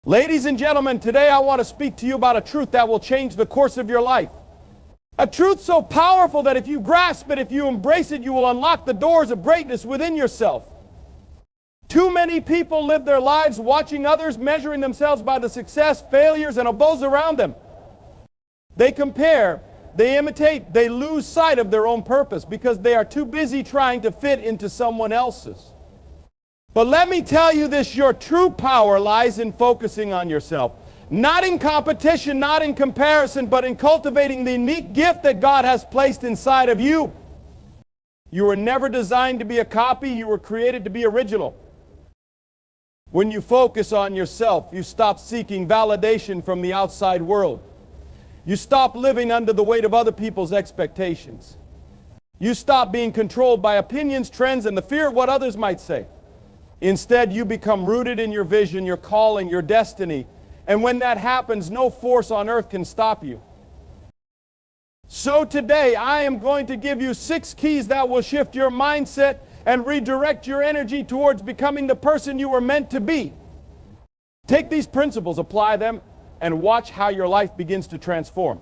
Ladies and gentlemen, today I want to speak to you about a truth that will change the course of your life. A truth so powerful that if you grasp it, if you embrace it, you will unlock the doors of greatness within yourself. Too many people live their lives watching others, measuring themselves by the success, failures, and of those around them. They compare, they imitate, they lose sight of their own purpose because they are too busy trying to fit into someone else's. But let me tell you this, your true power lies in focusing on yourself. Not in competition, not in comparison, but in cultivating the unique gift that God has placed inside of you. You were never designed to be a copy, you were created to be original. When you focus on yourself, you stop seeking validation from the outside world. You stop living under the weight of other people's expectations. You stop being controlled by opinions, trends, and the fear of what others might say. Instead, you become rooted in your vision, your calling, your destiny. And when that happens, no force on earth can stop you. So today, I am going to give you 6 keys that will shift your mindset and redirect your energy towards becoming the person you were meant to be. Take these principles, apply them, and watch how your life begins to transform.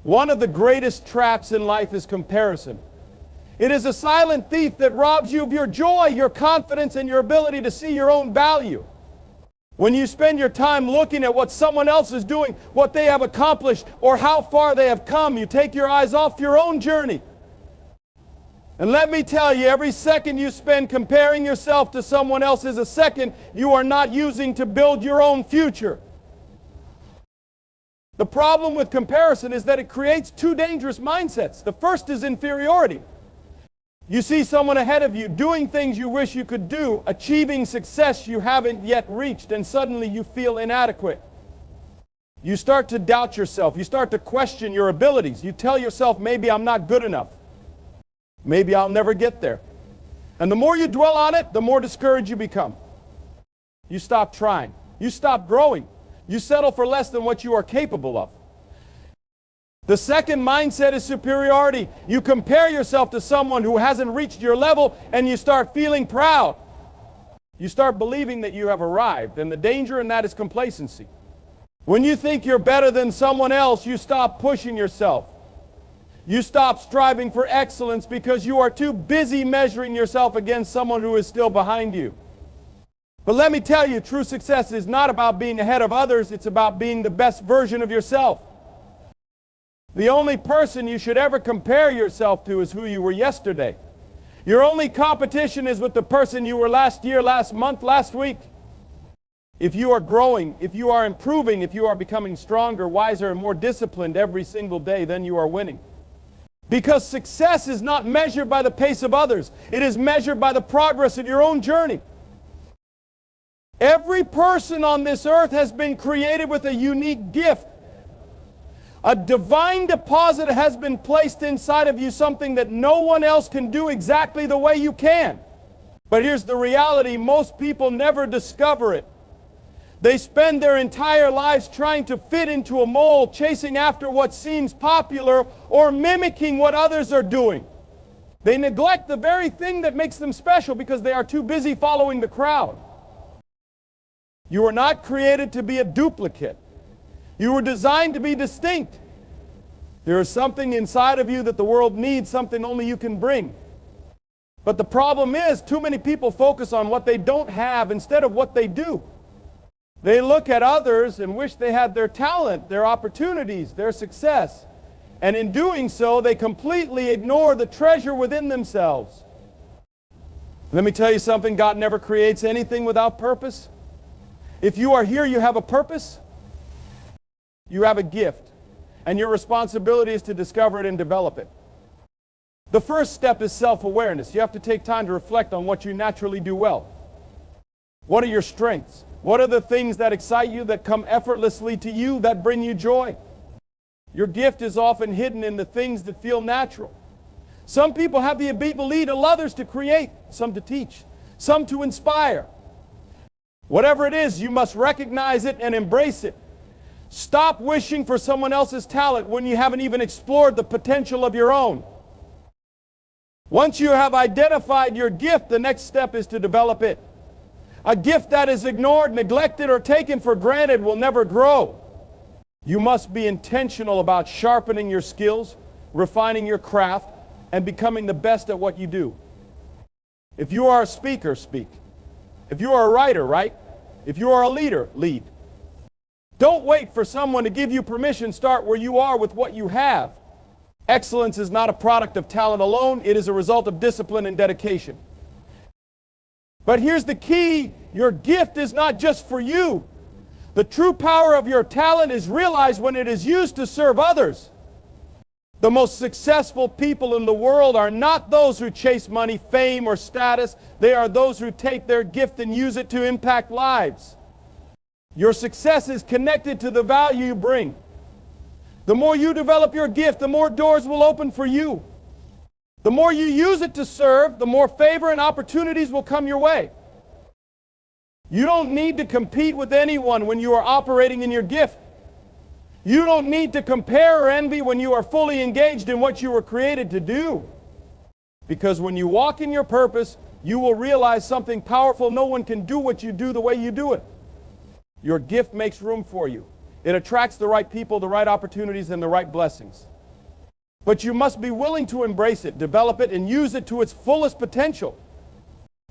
One of the greatest traps in life is comparison. It is a silent thief that robs you of your joy, your confidence, and your ability to see your own value. When you spend your time looking at what someone else is doing, what they have accomplished, or how far they have come, you take your eyes off your own journey. And let me tell you, every second you spend comparing yourself to someone else is a second you are not using to build your own future. The problem with comparison is that it creates 2 dangerous mindsets. The first is inferiority. You see someone ahead of you doing things you wish you could do, achieving success you haven't yet reached, and suddenly you feel inadequate. You start to doubt yourself. You start to question your abilities. You tell yourself, maybe I'm not good enough. Maybe I'll never get there. And the more you dwell on it, the more discouraged you become. You stop trying. You stop growing. You settle for less than what you are capable of. The second mindset is superiority. You compare yourself to someone who hasn't reached your level, and you start feeling proud. You start believing that you have arrived, and the danger in that is complacency. When you think you're better than someone else, you stop pushing yourself. You stop striving for excellence because you are too busy measuring yourself against someone who is still behind you. But let me tell you, true success is not about being ahead of others, it's about being the best version of yourself. The only person you should ever compare yourself to is who you were yesterday. Your only competition is with the person you were last year, last month, last week. If you are growing, if you are improving, if you are becoming stronger, wiser, and more disciplined every single day, then you are winning. Because success is not measured by the pace of others. It is measured by the progress of your own journey. Every person on this earth has been created with a unique gift. A divine deposit has been placed inside of you, something that no one else can do exactly the way you can. But here's the reality, most people never discover it. They spend their entire lives trying to fit into a mold, chasing after what seems popular or mimicking what others are doing. They neglect the very thing that makes them special because they are too busy following the crowd. You were not created to be a duplicate. You were designed to be distinct. There is something inside of you that the world needs, something only you can bring. But the problem is, too many people focus on what they don't have instead of what they do. They look at others and wish they had their talent, their opportunities, their success. And in doing so, they completely ignore the treasure within themselves. Let me tell you something, God never creates anything without purpose. If you are here, you have a purpose. You have a gift. And your responsibility is to discover it and develop it. The first step is self-awareness. You have to take time to reflect on what you naturally do well. What are your strengths? What are the things that excite you, that come effortlessly to you, that bring you joy? Your gift is often hidden in the things that feel natural. Some people have the ability to others to create, some to teach, some to inspire. Whatever it is, you must recognize it and embrace it. Stop wishing for someone else's talent when you haven't even explored the potential of your own. Once you have identified your gift, the next step is to develop it. A gift that is ignored, neglected, or taken for granted will never grow. You must be intentional about sharpening your skills, refining your craft, and becoming the best at what you do. If you are a speaker, speak. If you are a writer, write. If you are a leader, lead. Don't wait for someone to give you permission. Start where you are with what you have. Excellence is not a product of talent alone. It is a result of discipline and dedication. But here's the key. Your gift is not just for you. The true power of your talent is realized when it is used to serve others. The most successful people in the world are not those who chase money, fame, or status. They are those who take their gift and use it to impact lives. Your success is connected to the value you bring. The more you develop your gift, the more doors will open for you. The more you use it to serve, the more favor and opportunities will come your way. You don't need to compete with anyone when you are operating in your gift. You don't need to compare or envy when you are fully engaged in what you were created to do. Because when you walk in your purpose, you will realize something powerful. No one can do what you do the way you do it. Your gift makes room for you. It attracts the right people, the right opportunities, and the right blessings. But you must be willing to embrace it, develop it, and use it to its fullest potential.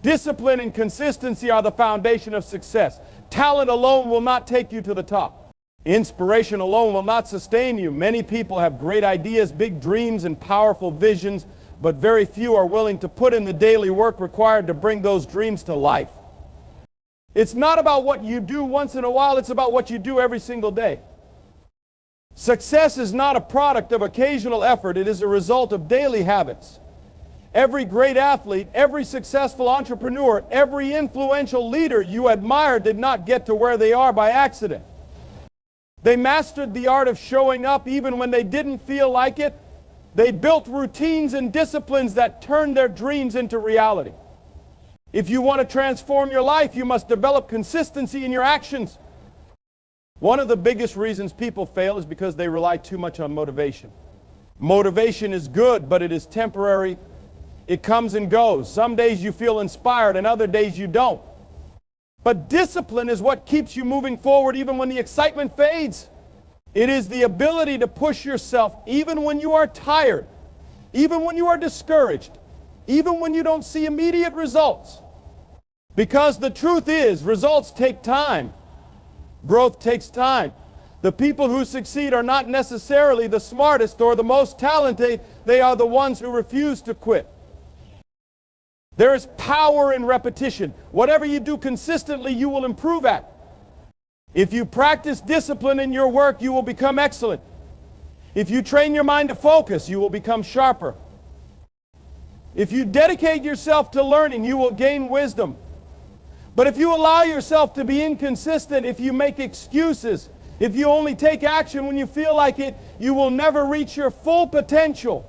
Discipline and consistency are the foundation of success. Talent alone will not take you to the top. Inspiration alone will not sustain you. Many people have great ideas, big dreams, and powerful visions, but very few are willing to put in the daily work required to bring those dreams to life. It's not about what you do once in a while, it's about what you do every single day. Success is not a product of occasional effort, it is a result of daily habits. Every great athlete, every successful entrepreneur, every influential leader you admire did not get to where they are by accident. They mastered the art of showing up even when they didn't feel like it. They built routines and disciplines that turned their dreams into reality. If you want to transform your life, you must develop consistency in your actions. One of the biggest reasons people fail is because they rely too much on motivation. Motivation is good, but it is temporary. It comes and goes. Some days you feel inspired and other days you don't. But discipline is what keeps you moving forward even when the excitement fades. It is the ability to push yourself even when you are tired, even when you are discouraged, even when you don't see immediate results. Because the truth is, results take time. Growth takes time. The people who succeed are not necessarily the smartest or the most talented. They are the ones who refuse to quit. There is power in repetition. Whatever you do consistently, you will improve at. If you practice discipline in your work, you will become excellent. If you train your mind to focus, you will become sharper. If you dedicate yourself to learning, you will gain wisdom. But if you allow yourself to be inconsistent, if you make excuses, if you only take action when you feel like it, you will never reach your full potential.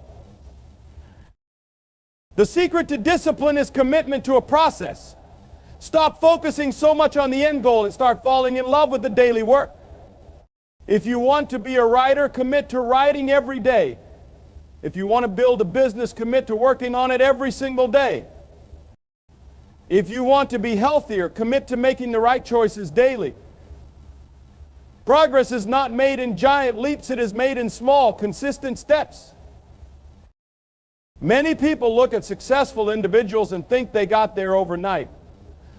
The secret to discipline is commitment to a process. Stop focusing so much on the end goal and start falling in love with the daily work. If you want to be a writer, commit to writing every day. If you want to build a business, commit to working on it every single day. If you want to be healthier, commit to making the right choices daily. Progress is not made in giant leaps, it is made in small, consistent steps. Many people look at successful individuals and think they got there overnight.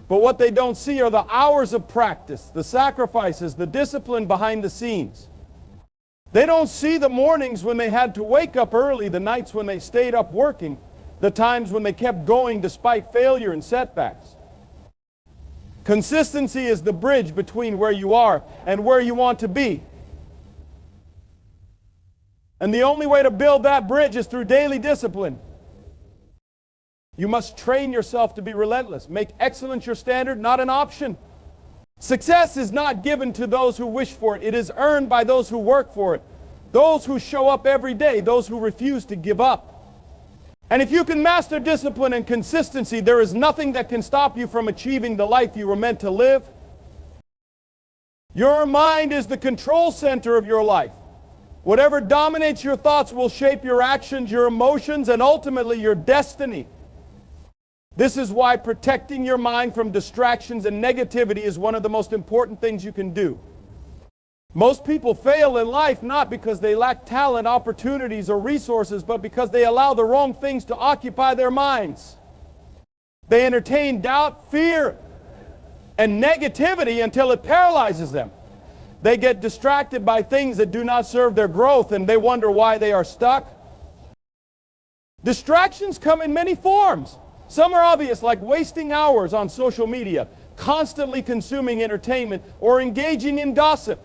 But what they don't see are the hours of practice, the sacrifices, the discipline behind the scenes. They don't see the mornings when they had to wake up early, the nights when they stayed up working, the times when they kept going despite failure and setbacks. Consistency is the bridge between where you are and where you want to be. And the only way to build that bridge is through daily discipline. You must train yourself to be relentless. Make excellence your standard, not an option. Success is not given to those who wish for it. It is earned by those who work for it. Those who show up every day, those who refuse to give up. And if you can master discipline and consistency, there is nothing that can stop you from achieving the life you were meant to live. Your mind is the control center of your life. Whatever dominates your thoughts will shape your actions, your emotions, and ultimately your destiny. This is why protecting your mind from distractions and negativity is one of the most important things you can do. Most people fail in life not because they lack talent, opportunities, or resources, but because they allow the wrong things to occupy their minds. They entertain doubt, fear, and negativity until it paralyzes them. They get distracted by things that do not serve their growth, and they wonder why they are stuck. Distractions come in many forms. Some are obvious, like wasting hours on social media, constantly consuming entertainment, or engaging in gossip.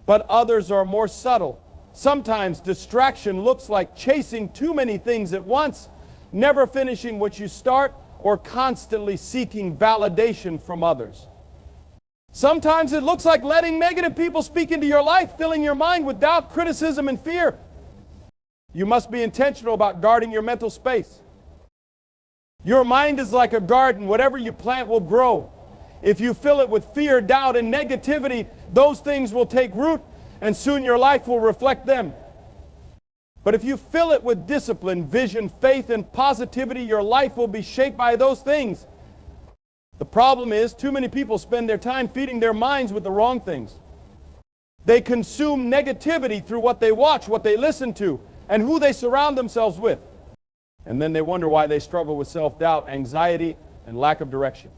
But others are more subtle. Sometimes distraction looks like chasing too many things at once, never finishing what you start, or constantly seeking validation from others. Sometimes it looks like letting negative people speak into your life, filling your mind with doubt, criticism, and fear. You must be intentional about guarding your mental space. Your mind is like a garden. Whatever you plant will grow. If you fill it with fear, doubt, and negativity, those things will take root, and soon your life will reflect them. But if you fill it with discipline, vision, faith, and positivity, your life will be shaped by those things. The problem is, too many people spend their time feeding their minds with the wrong things. They consume negativity through what they watch, what they listen to, and who they surround themselves with. And then they wonder why they struggle with self-doubt, anxiety, and lack of direction.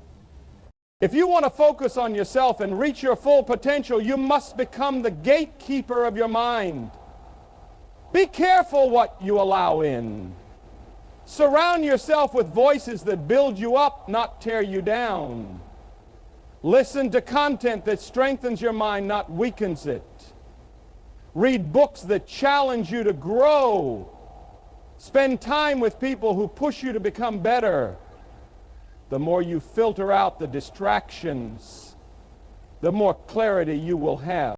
If you want to focus on yourself and reach your full potential, you must become the gatekeeper of your mind. Be careful what you allow in. Surround yourself with voices that build you up, not tear you down. Listen to content that strengthens your mind, not weakens it. Read books that challenge you to grow. Spend time with people who push you to become better. The more you filter out the distractions, the more clarity you will have.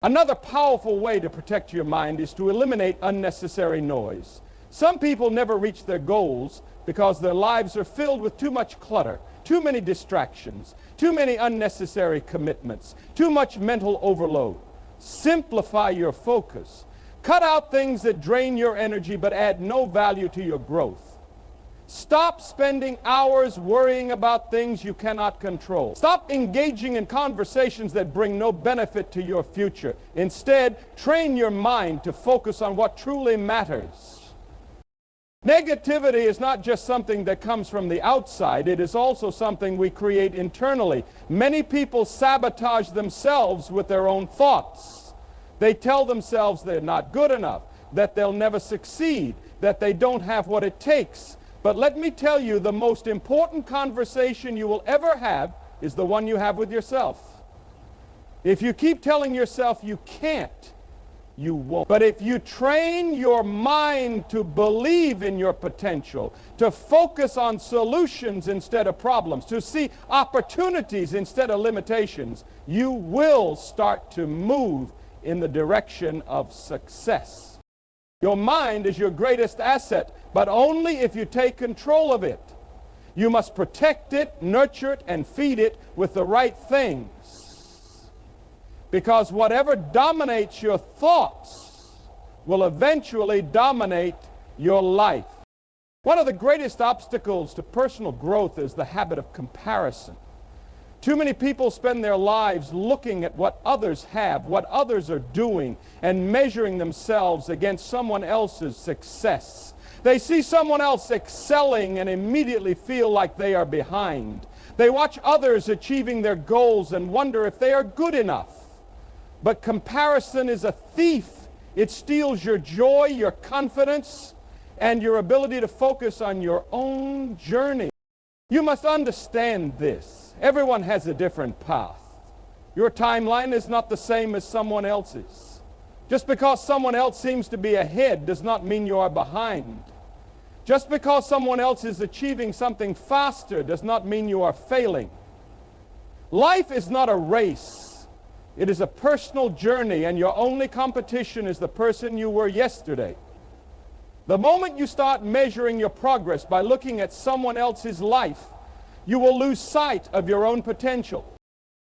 Another powerful way to protect your mind is to eliminate unnecessary noise. Some people never reach their goals because their lives are filled with too much clutter, too many distractions, too many unnecessary commitments, too much mental overload. Simplify your focus. Cut out things that drain your energy but add no value to your growth. Stop spending hours worrying about things you cannot control. Stop engaging in conversations that bring no benefit to your future. Instead, train your mind to focus on what truly matters. Negativity is not just something that comes from the outside, it is also something we create internally. Many people sabotage themselves with their own thoughts. They tell themselves they're not good enough, that they'll never succeed, that they don't have what it takes. But let me tell you, the most important conversation you will ever have is the one you have with yourself. If you keep telling yourself you can't, you won't. But if you train your mind to believe in your potential, to focus on solutions instead of problems, to see opportunities instead of limitations, you will start to move in the direction of success. Your mind is your greatest asset, but only if you take control of it. You must protect it, nurture it, and feed it with the right things. Because whatever dominates your thoughts will eventually dominate your life. One of the greatest obstacles to personal growth is the habit of comparison. Too many people spend their lives looking at what others have, what others are doing, and measuring themselves against someone else's success. They see someone else excelling and immediately feel like they are behind. They watch others achieving their goals and wonder if they are good enough. But comparison is a thief. It steals your joy, your confidence, and your ability to focus on your own journey. You must understand this. Everyone has a different path. Your timeline is not the same as someone else's. Just because someone else seems to be ahead does not mean you are behind. Just because someone else is achieving something faster does not mean you are failing. Life is not a race. It is a personal journey, and your only competition is the person you were yesterday. The moment you start measuring your progress by looking at someone else's life, you will lose sight of your own potential.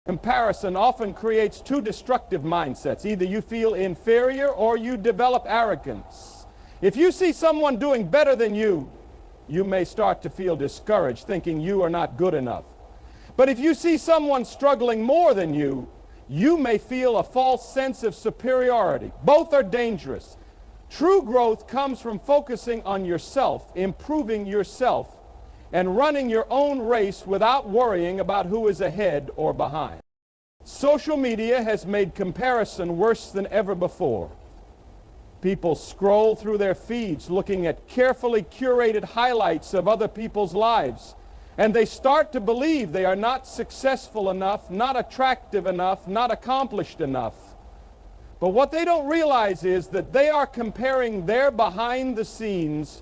Comparison often creates two destructive mindsets. Either you feel inferior or you develop arrogance. If you see someone doing better than you you may start to feel discouraged, thinking you are not good enough. But if you see someone struggling more than you, you may feel a false sense of superiority. Both are dangerous. True growth comes from focusing on yourself, improving yourself, and running your own race without worrying about who is ahead or behind. Social media has made comparison worse than ever before. People scroll through their feeds looking at carefully curated highlights of other people's lives, and they start to believe they are not successful enough, not attractive enough, not accomplished enough. But what they don't realize is that they are comparing their behind the scenes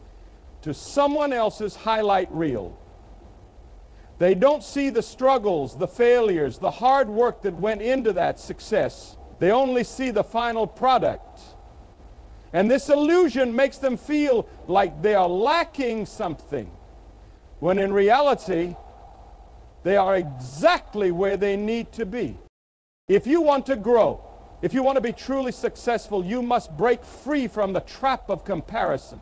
to someone else's highlight reel. They don't see the struggles, the failures, the hard work that went into that success. They only see the final product. And this illusion makes them feel like they are lacking something, when in reality, they are exactly where they need to be. If you want to grow, if you want to be truly successful, you must break free from the trap of comparison.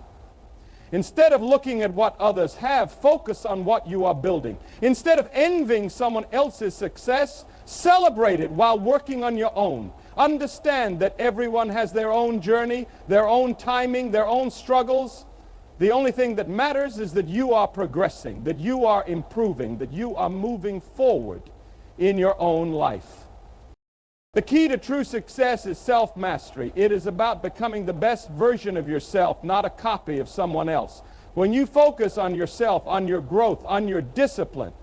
Instead of looking at what others have, focus on what you are building. Instead of envying someone else's success, celebrate it while working on your own. Understand that everyone has their own journey, their own timing, their own struggles. The only thing that matters is that you are progressing, that you are improving, that you are moving forward in your own life. The key to true success is self-mastery. It is about becoming the best version of yourself, not a copy of someone else. When you focus on yourself, on your growth, on your discipline,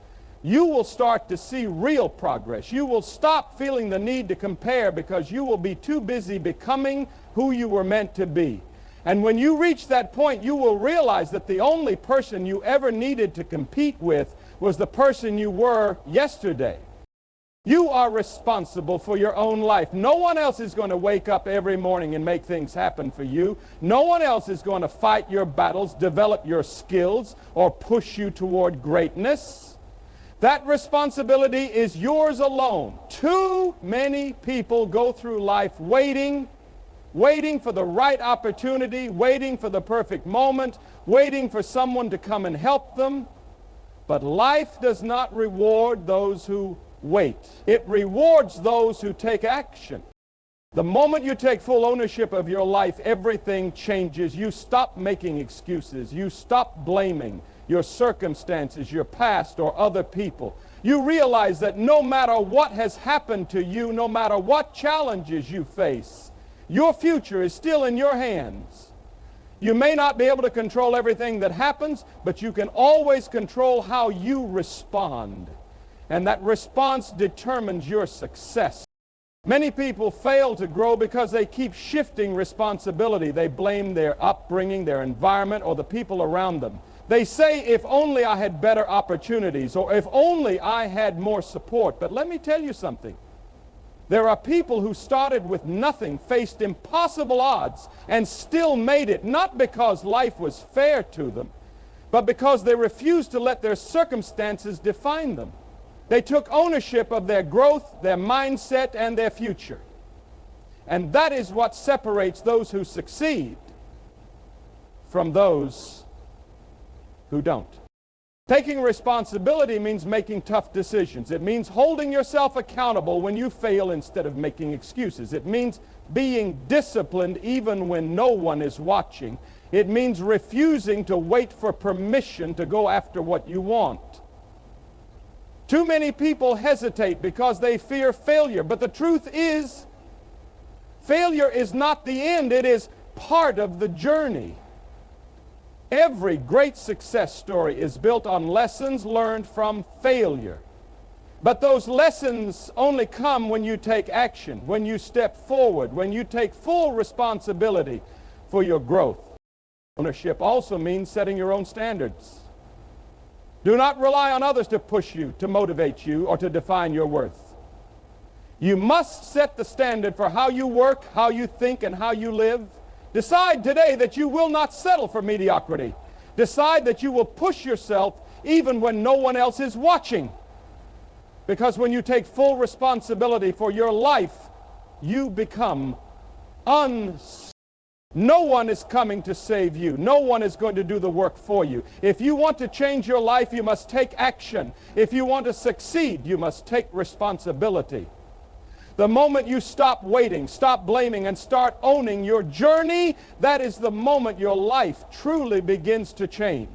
you will start to see real progress. You will stop feeling the need to compare because you will be too busy becoming who you were meant to be. And when you reach that point, you will realize that the only person you ever needed to compete with was the person you were yesterday. You are responsible for your own life. No one else is going to wake up every morning and make things happen for you. No one else is going to fight your battles, develop your skills, or push you toward greatness. That responsibility is yours alone. Too many people go through life waiting for the right opportunity, waiting for the perfect moment, waiting for someone to come and help them. But life does not reward those who wait. It rewards those who take action. The moment you take full ownership of your life, everything changes. You stop making excuses. You stop blaming your circumstances, your past, or other people. You realize that no matter what has happened to you, no matter what challenges you face, your future is still in your hands. You may not be able to control everything that happens, but you can always control how you respond. And that response determines your success. Many people fail to grow because they keep shifting responsibility. They blame their upbringing, their environment, or the people around them. They say, if only I had better opportunities, or if only I had more support. But let me tell you something. There are people who started with nothing, faced impossible odds, and still made it, not because life was fair to them, but because they refused to let their circumstances define them. They took ownership of their growth, their mindset, and their future. And that is what separates those who succeed from those who don't. Taking responsibility means making tough decisions. It means holding yourself accountable when you fail instead of making excuses. It means being disciplined even when no one is watching. It means refusing to wait for permission to go after what you want. Too many people hesitate because they fear failure. But the truth is, failure is not the end. It is part of the journey. Every great success story is built on lessons learned from failure. But those lessons only come when you take action, when you step forward, when you take full responsibility for your growth. Ownership also means setting your own standards. Do not rely on others to push you, to motivate you, or to define your worth. You must set the standard for how you work, how you think, and how you live. Decide today that you will not settle for mediocrity. Decide that you will push yourself even when no one else is watching. Because when you take full responsibility for your life, you become unstoppable. No one is coming to save you. No one is going to do the work for you. If you want to change your life, you must take action. If you want to succeed, you must take responsibility. The moment you stop waiting, stop blaming, and start owning your journey, that is the moment your life truly begins to change.